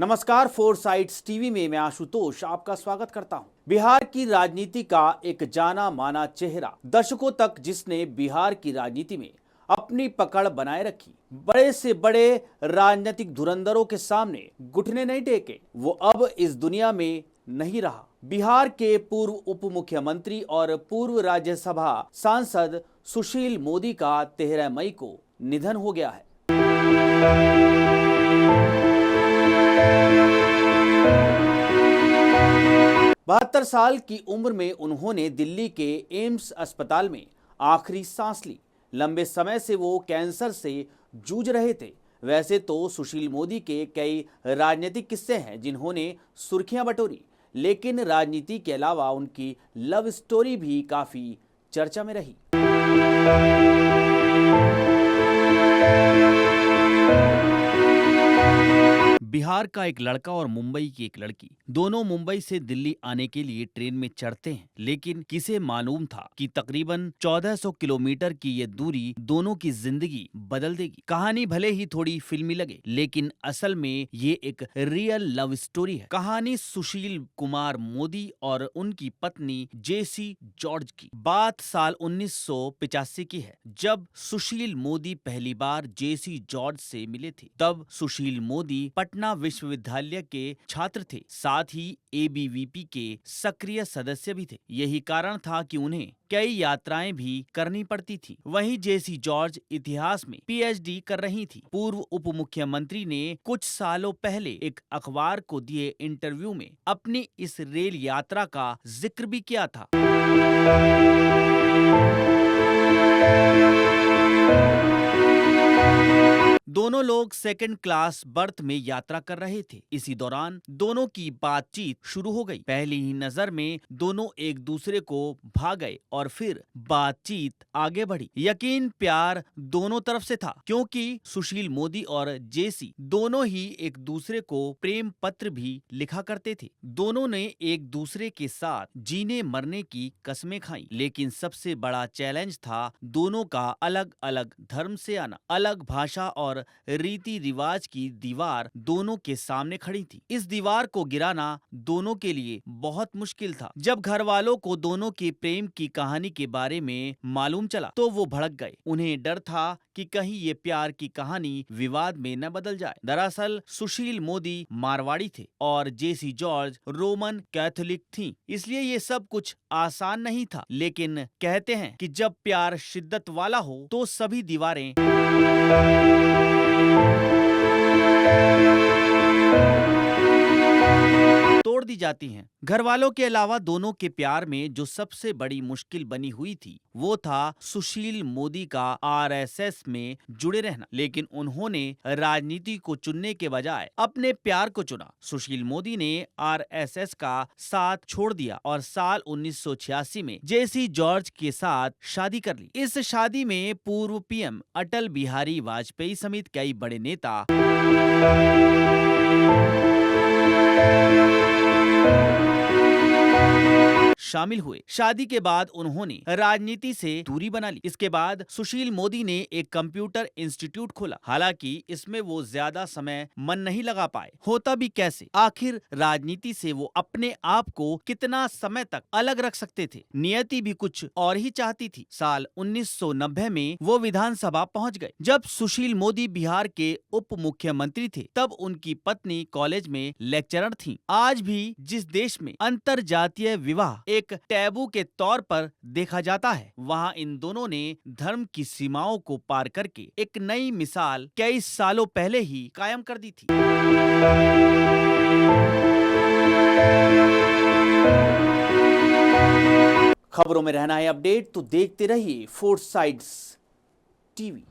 नमस्कार, four sides TV में मैं आशुतोष आपका स्वागत करता हूं। बिहार की राजनीति का एक जाना माना चेहरा, दशकों तक जिसने बिहार की राजनीति में अपनी पकड़ बनाए रखी, बड़े से बड़े राजनीतिक धुरंधरों के सामने घुटने नहीं टेके, वो अब इस दुनिया में नहीं रहा। बिहार के पूर्व उप मुख्यमंत्री और पूर्व राज्यसभा सांसद सुशील मोदी का 13 मई को निधन हो गया है। 72 साल की उम्र में उन्होंने दिल्ली के एम्स अस्पताल में आखिरी सांस ली। लंबे समय से वो कैंसर से जूझ रहे थे। वैसे तो सुशील मोदी के कई राजनीतिक किस्से हैं जिन्होंने सुर्खियां बटोरी, लेकिन राजनीति के अलावा उनकी लव स्टोरी भी काफी चर्चा में रही। बिहार का एक लड़का और मुंबई की एक लड़की, दोनों मुंबई से दिल्ली आने के लिए ट्रेन में चढ़ते हैं, लेकिन किसे मालूम था कि तकरीबन 1400 किलोमीटर की ये दूरी दोनों की जिंदगी बदल देगी। कहानी भले ही थोड़ी फिल्मी लगे, लेकिन असल में ये एक रियल लव स्टोरी है। कहानी सुशील कुमार मोदी और उनकी पत्नी जेसी जॉर्ज की। बात साल 1985 की है, जब सुशील मोदी पहली बार जेसी जॉर्ज से मिले थे। तब सुशील मोदी पटना विश्वविद्यालय के छात्र थे, साथ ही एबीवीपी के सक्रिय सदस्य भी थे। यही कारण था कि उन्हें कई यात्राएं भी करनी पड़ती थी। वहीं जेसी जॉर्ज इतिहास में पीएचडी कर रही थी। पूर्व उप मुख्यमंत्री ने कुछ सालों पहले एक अखबार को दिए इंटरव्यू में अपनी इस रेल यात्रा का जिक्र भी किया था। दोनों लोग सेकंड क्लास बर्थ में यात्रा कर रहे थे। इसी दौरान दोनों की बातचीत शुरू हो गई। पहली ही नजर में दोनों एक दूसरे को भा गए और फिर बातचीत आगे बढ़ी। यकीन प्यार दोनों तरफ से था, क्योंकि सुशील मोदी और जेसी दोनों ही एक दूसरे को प्रेम पत्र भी लिखा करते थे। दोनों ने एक दूसरे के साथ जीने मरने की कस्में खाई, लेकिन सबसे बड़ा चैलेंज था दोनों का अलग अलग धर्म से आना। अलग भाषा और रीति रिवाज की दीवार दोनों के सामने खड़ी थी। इस दीवार को गिराना दोनों के लिए बहुत मुश्किल था। जब घर वालों को दोनों के प्रेम की कहानी के बारे में मालूम चला तो वो भड़क गए। उन्हें डर था कि कहीं ये प्यार की कहानी विवाद में न बदल जाए। दरअसल सुशील मोदी मारवाड़ी थे और जेसी जॉर्ज रोमन कैथोलिक थी, इसलिए ये सब कुछ आसान नहीं था। लेकिन कहते हैं कि जब प्यार शिद्दत वाला हो तो सभी दीवारें तोड़ दी जाती हैं। घर वालों के अलावा दोनों के प्यार में जो सबसे बड़ी मुश्किल बनी हुई थी वो था सुशील मोदी का आरएसएस में जुड़े रहना। लेकिन उन्होंने राजनीति को चुनने के बजाय अपने प्यार को चुना। सुशील मोदी ने आरएसएस का साथ छोड़ दिया और साल 1986 में जेसी जॉर्ज के साथ शादी कर ली। इस शादी में पूर्व पीएम अटल बिहारी वाजपेयी समेत कई बड़े नेता शामिल हुए। शादी के बाद उन्होंने राजनीति से दूरी बना ली। इसके बाद सुशील मोदी ने एक कंप्यूटर इंस्टीट्यूट खोला। हालांकि इसमें वो ज्यादा समय मन नहीं लगा पाए। होता भी कैसे, आखिर राजनीति से वो अपने आप को कितना समय तक अलग रख सकते थे। नियति भी कुछ और ही चाहती थी। साल 1990 में वो विधानसभा पहुंच गए। जब सुशील मोदी बिहार के उप मुख्यमंत्री थे, तब उनकी पत्नी कॉलेज में लेक्चरर थी। आज भी जिस देश में अंतरजातीय विवाह एक टैबू के तौर पर देखा जाता है, वहां इन दोनों ने धर्म की सीमाओं को पार करके एक नई मिसाल कई सालों पहले ही कायम कर दी थी। खबरों में रहना है अपडेट तो देखते रहिए फोर साइड्स टीवी।